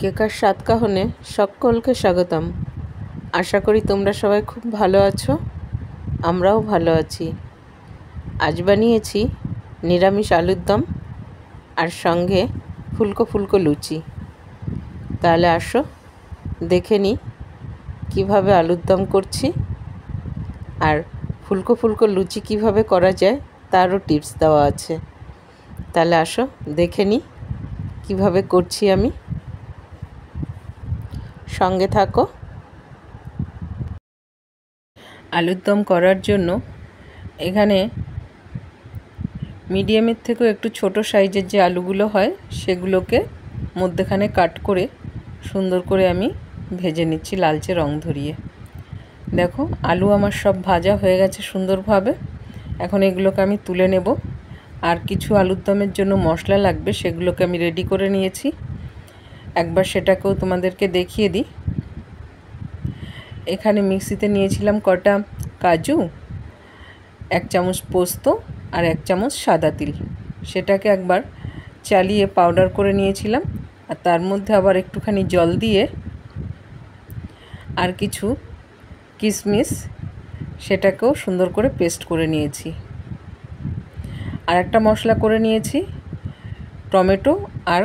কেকার স্বাদ কাহনে সকলকে স্বাগতম। আশা করি তোমরা সবাই খুব ভালো আছো, আমরাও ভালো আছি। আজ বানিয়েছি নিরামিষ আলুর দম আর সঙ্গে ফুলকো ফুলকো লুচি। তাহলে আসো দেখে নিই কীভাবে আলুর দম করছি আর ফুলকো ফুলকো লুচি কীভাবে করা যায় তারও টিপস দেওয়া আছে। তাহলে আসো দেখে নিই কীভাবে করছি আমি, সঙ্গে থাকো। আলুর দম করার জন্য এখানে মিডিয়ামের থেকেও একটু ছোট সাইজের যে আলুগুলো হয় সেগুলোকে মধ্যেখানে কাট করে সুন্দর করে আমি ভেজে নিচ্ছি লালচে রং ধরিয়ে। দেখো আলু আমার সব ভাজা হয়ে গেছে সুন্দরভাবে। এখন এগুলোকে আমি তুলে নেব। আর কিছু আলুর দমের জন্য মশলা লাগবে, সেগুলোকে আমি রেডি করে নিয়েছি। একবার সেটাকেও তোমাদেরকে দেখিয়ে দিই। এখানে মিক্সিতে নিয়েছিলাম কটা কাজু, 1 চামচ পোস্ত আর 1 চামচ সাদা তিল। সেটাকে একবার চালিয়ে পাউডার করে নিয়েছিলাম। আর তার মধ্যে আবার একটুখানি জল দিয়ে আর কিছু কিশমিশ, সেটাকেও সুন্দর করে পেস্ট করে নিয়েছি। আর একটা মশলা করে নিয়েছি টমেটো আর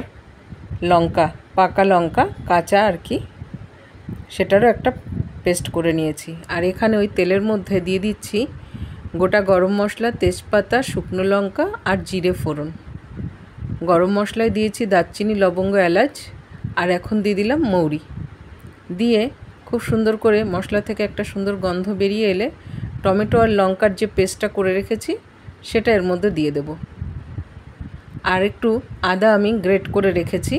লঙ্কা, পাকা লঙ্কা কাঁচা আর কি, সেটারও একটা পেস্ট করে নিয়েছি। আর এখানে ওই তেলের মধ্যে দিয়ে দিচ্ছি গোটা গরম মশলা, তেজপাতা, শুকনো লঙ্কা আর জিরে ফোড়ন। গরম মশলায় দিয়েছি দারচিনি, লবঙ্গ, এলাচ আর এখন দিয়ে দিলাম মৌরি। দিয়ে খুব সুন্দর করে মশলা থেকে একটা সুন্দর গন্ধ বেরিয়ে এলে টমেটো আর লঙ্কার যে পেস্টটা করে রেখেছি সেটা এর মধ্যে দিয়ে দেব। আর একটু আদা আমি গ্রেট করে রেখেছি,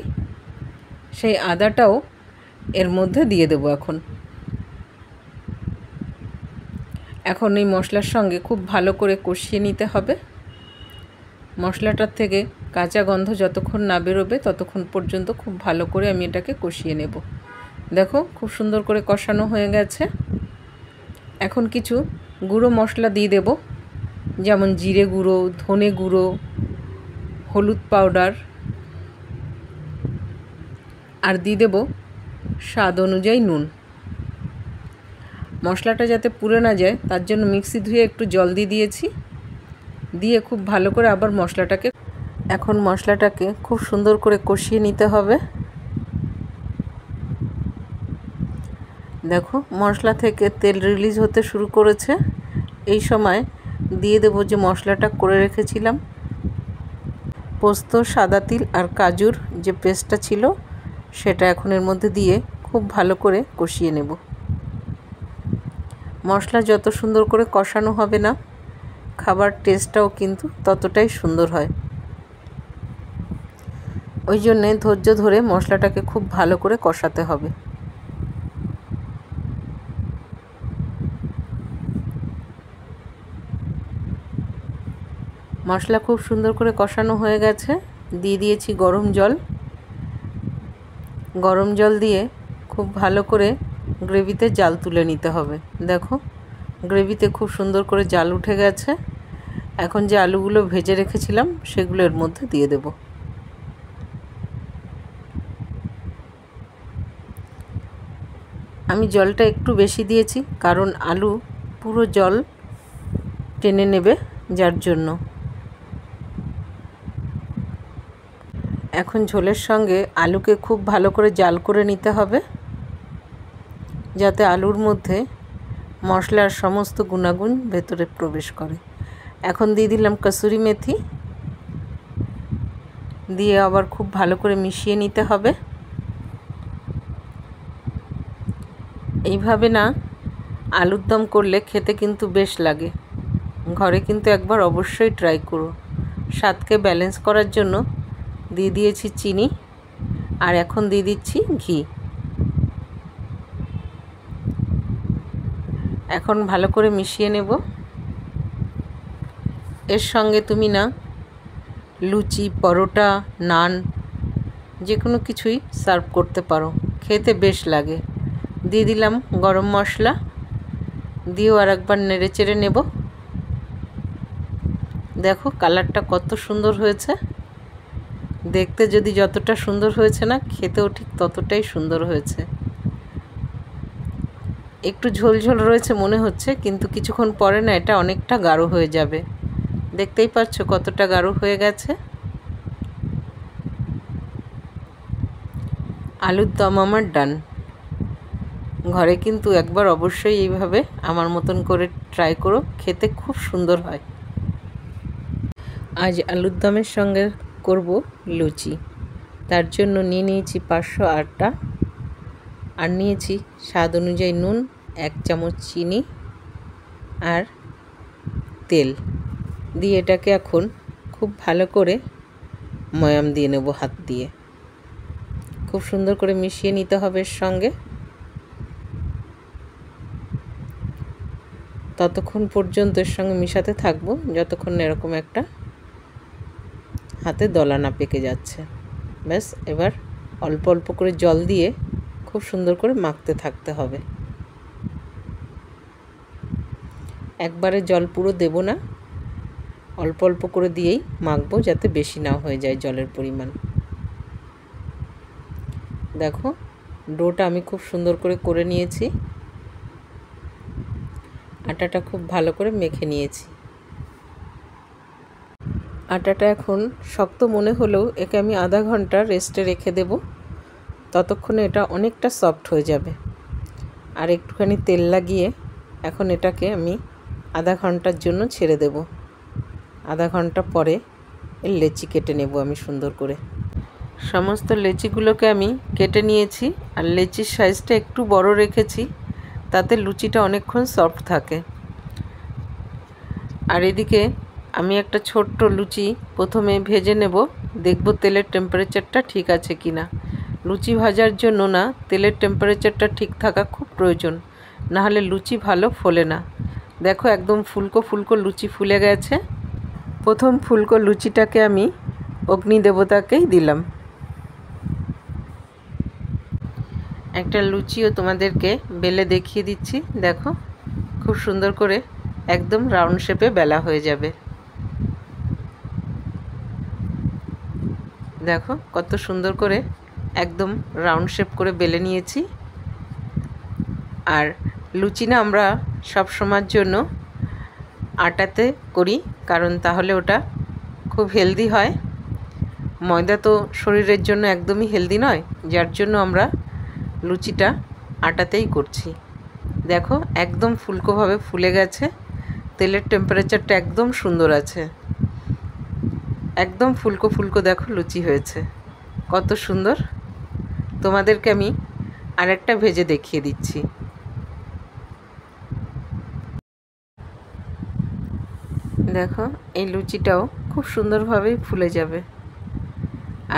সেই আদাটাও এর মধ্যে দিয়ে দেব। এখন এই মশলার সঙ্গে খুব ভালো করে কষিয়ে নিতে হবে। মশলাটার থেকে কাঁচা গন্ধ যতক্ষণ না বেরোবে ততক্ষণ পর্যন্ত খুব ভালো করে আমি এটাকে কষিয়ে নেব। দেখো খুব সুন্দর করে কষানো হয়ে গেছে। এখন কিছু গুঁড়ো মশলা দিয়ে দেব, যেমন জিরে গুঁড়ো, ধনে গুঁড়ো, হলুদ পাউডার, আর দিয়ে দেব স্বাদ অনুযায়ী নুন। মশলাটা যাতে পুড়ে না যায় তার জন্য মিক্সি ধুয়ে একটু জল দিয়ে দিয়েছি। দিয়ে খুব ভালো করে আবার মশলাটাকে খুব সুন্দর করে কষিয়ে নিতে হবে। দেখো মশলা থেকে তেল রিলিজ হতে শুরু করেছে। এই সময় দিয়ে দেব যে মশলাটা করে রেখেছিলাম, পোস্ত, সাদা তিল আর কাজুর যে পেস্টটা ছিল সেটা এখন এর মধ্যে দিয়ে খুব ভালো করে কষিয়ে নেব। মশলা যত সুন্দর করে কষানো হবে না, খাবার টেস্টটাও কিন্তু ততটাই সুন্দর হয়। ওই জন্যে ধৈর্য ধরে মশলাটাকে খুব ভালো করে কষাতে হবে। মশলা খুব সুন্দর করে কষানো হয়ে গেছে। দিয়ে দিয়েছি গরম জল। গরম জল দিয়ে খুব ভালো করে গ্রেভিতে জাল তুলে নিতে হবে। দেখো গ্রেভিতে খুব সুন্দর করে জাল উঠে গেছে। এখন যে আলুগুলো ভেজে রেখেছিলাম সেগুলো এর মধ্যে দিয়ে দেব। আমি জলটা একটু বেশি দিয়েছি কারণ আলু পুরো জল টেনে নেবে, যার জন্য। এখন ঝোলের সঙ্গে আলুকে খুব ভালো করে জাল করে নিতে হবে, যাতে আলুর মধ্যে মশলার সমস্ত গুণাগুণ ভেতরে প্রবেশ করে। এখন দিয়ে দিলাম কসুরি মেথি, দিয়ে আবার খুব ভালো করে মিশিয়ে নিতে হবে। এইভাবে না আলুর দম করলে খেতে কিন্তু বেশ লাগে। ঘরে কিন্তু একবার অবশ্যই ট্রাই করো। স্বাদকে ব্যালেন্স করার জন্য দিয়ে দিয়েছি চিনি, আর এখন দিয়ে দিচ্ছি ঘি। এখন ভালো করে মিশিয়ে নেব। এর সঙ্গে তুমি না লুচি, পরোটা, নান যে কোনো কিছুই সার্ভ করতে পারো, খেতে বেশ লাগে। দিয়ে দিলাম গরম মশলা, দিয়েও আর একবার নেড়ে চেড়ে নেব। দেখো কালারটা কত সুন্দর হয়েছে। দেখতে যদি যতটা সুন্দর হয়েছে না, খেতেও ঠিক ততটাই সুন্দর হয়েছে। একটু ঝোল ঝোল রয়েছে মনে হচ্ছে, কিন্তু কিছুক্ষণ পরে না এটা অনেকটা গাঢ় হয়ে যাবে। দেখতেই পাচ্ছ কতটা গাঢ় হয়ে গেছে। আলুর দম আমার ডান। ঘরে কিন্তু একবার অবশ্যই এইভাবে আমার মতন করে ট্রাই করো, খেতে খুব সুন্দর হয়। আজ আলুর দমের সঙ্গে করব লুচি। তার জন্য নিয়ে নিয়েছি 500 আটা, আর নিয়েছি স্বাদ অনুযায়ী নুন, 1 চামচ চিনি আর তেল দিয়ে এটাকে এখন খুব ভালো করে ময়াম দিয়ে নেব হাত দিয়ে। খুব সুন্দর করে মিশিয়ে নিতে হবে এর সঙ্গে। ততক্ষণ পর্যন্ত এর সঙ্গে মিশাতে থাকবো যতক্ষণ এরকম একটা হাতে দলা না পেকে যাচ্ছে। ব্যাস, এবার অল্প অল্প করে জল দিয়ে খুব সুন্দর করে মাখতে থাকতে হবে। একবারে জল পুরো দেব না, অল্প অল্প করে দিয়েই মাখবো, যাতে বেশি না হয়ে যায় জলের পরিমাণ। দেখো ডোটা আমি খুব সুন্দর করে নিয়েছি। আটাটা খুব ভালো করে মেখে নিয়েছি। আটাটা এখন শক্ত মনে হলেও একে আমি আধা ঘন্টা রেস্টে রেখে দেব। ততক্ষণে এটা অনেকটা সফট হয়ে যাবে। আর একটুখানি তেল লাগিয়ে এখন এটাকে আমি আধা ঘন্টার জন্য ছেড়ে দেব। আধা ঘন্টা পরে এর লেচি কেটে নেব আমি সুন্দর করে। সমস্ত লেচিগুলোকে আমি কেটে নিয়েছি, আর লেচির সাইজটা একটু বড় রেখেছি, তাতে লুচিটা অনেকক্ষণ সফট থাকে। আর এদিকে আমি একটা ছোট্ট লুচি প্রথমে ভেজে নেব, দেখব তেলের টেম্পারেচারটা ঠিক আছে কি না। লুচি ভাজার জন্য না তেলের টেম্পারেচারটা ঠিক থাকা খুব প্রয়োজন, নাহলে লুচি ভালো ফোলে না। দেখো একদম ফুলকো ফুলকো লুচি ফুলে গেছে। প্রথম ফুলকো লুচিটাকে আমি অগ্নি দেবতাকেই দিলাম। একটা লুচিও তোমাদেরকে বেলে দেখিয়ে দিচ্ছি। দেখো খুব সুন্দর করে একদম রাউন্ড শেপে বেলা হয়ে যাবে। দেখো কত সুন্দর করে একদম রাউন্ড শেপ করে বেলে নিয়েছি। আর লুচি না আমরা সব সময়ের জন্য আটাতে করি, কারণ তাহলে ওটা খুব হেলদি হয়। ময়দা তো শরীরের জন্য একদমই হেলদি নয়, যার জন্য আমরা লুচিটা আটাতেই করছি। দেখো একদম ফুলকোভাবে ফুলে গেছে, তেলের টেম্পারেচারটা একদম সুন্দর আছে, একদম ফুলকো ফুলকো দেখো লুচি হয়েছে কত সুন্দর। তোমাদেরকে আমি আরেকটা ভেজে দেখিয়ে দিচ্ছি। দেখো এই লুচিটাও খুব সুন্দরভাবেই ফুলে যাবে।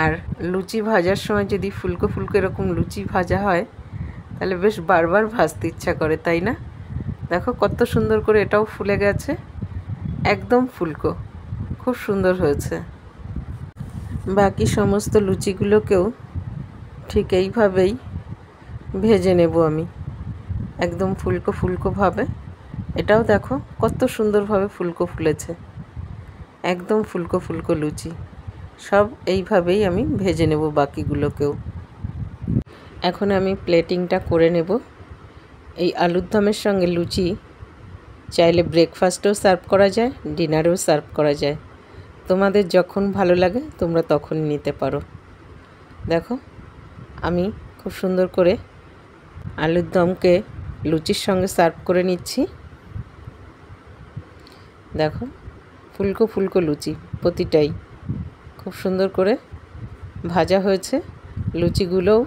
আর লুচি ভাজার সময় যদি ফুলকো ফুলকো এরকম লুচি ভাজা হয়, তাহলে বেশ বারবার ভাজতে ইচ্ছা করে, তাই না? দেখো কত সুন্দর করে এটাও ফুলে গেছে, একদম ফুলকো, খুব সুন্দর হয়েছে। বাকি সমস্ত লুচিগুলোকেও ঠিক এইভাবেই ভেজে নেব আমি, একদম ফুলকো ফুলকোভাবে। এটাও দেখো কত সুন্দরভাবে ফুলকো ফুলেছে, একদম ফুলকো ফুলকো লুচি। সব এইভাবেই আমি ভেজে নেব বাকিগুলোকেও। এখন আমি প্লেটিংটা করে নেব। এই আলুর দমের সঙ্গে লুচি চাইলে ব্রেকফাস্টেও সার্ভ করা যায়, ডিনারেও সার্ভ করা যায়। তোমাদের যখন ভালো লাগে তোমরা তখন নিতে পারো। দেখো আমি খুব সুন্দর করে আলুর দমকে লুচির সঙ্গে সার্ভ করে নিচ্ছি। দেখো ফুলকো ফুলকো লুচি প্রতিটাই খুব সুন্দর করে ভাজা হয়েছে। লুচিগুলোও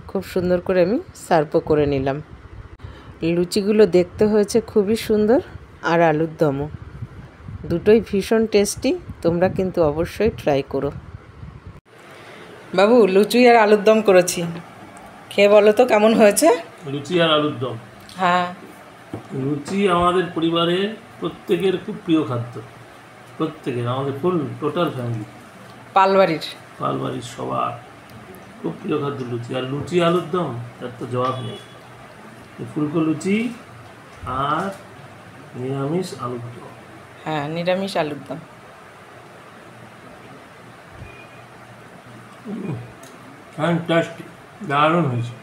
খুব সুন্দর করে আমি সার্ভও করে নিলাম। লুচিগুলো দেখতে হয়েছে খুবই সুন্দর, আর আলুর দমও, দুটোই ভীষণ টেস্টি। তোমরা কিন্তু অবশ্যই ট্রাই করো। বাবু লুচি আর আলুর দম করেছি, খেয়ে বলো তো কেমন হয়েছে। লুচি আর আলুর দম, হ্যাঁ লুচি আমাদের পরিবারের প্রত্যেকের খুব প্রিয় খাদ্য। প্রত্যেকের, আমাদের ফুল টোটাল ফ্যামিলি, পালবাড়ির সবার খুব প্রিয় খাদ্য লুচি। আর লুচি আলুর দম তার তো জবাব নেই। ফুলকো লুচি আর নিরামিষ আলুর দম। হ্যাঁ নিরামিষ আলুর দম। ফ্যান্টাস্টিক, দারুণ হয়েছে,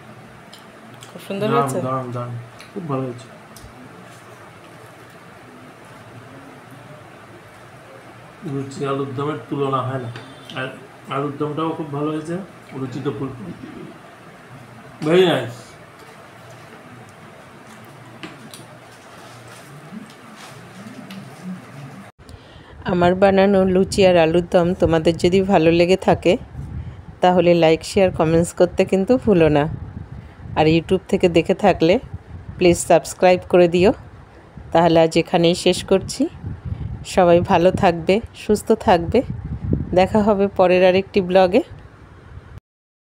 খুব সুন্দর দারুণ হয়েছে। দারুণ দারুণ, খুব ভালো হয়েছে। লুচি আলুর দমের তুলনা হয় না। আর আলুর দমটাও খুব ভালো হয়েছে, লুচি তো ফুলকো, ভেরি নাইস। আমার বানানো লুচি আর আলুর দম তোমাদের যদি ভালো লেগে থাকে তাহলে লাইক শেয়ার কমেন্টস করতে কিন্তু ভুলো না। আর ইউটিউব থেকে দেখে থাকলে প্লিজ সাবস্ক্রাইব করে দিও। তাহলে আজ এখানেই শেষ করছি। সবাই ভালো থাকবে, সুস্থ থাকবে। দেখা হবে পরের আরেকটি ব্লগে।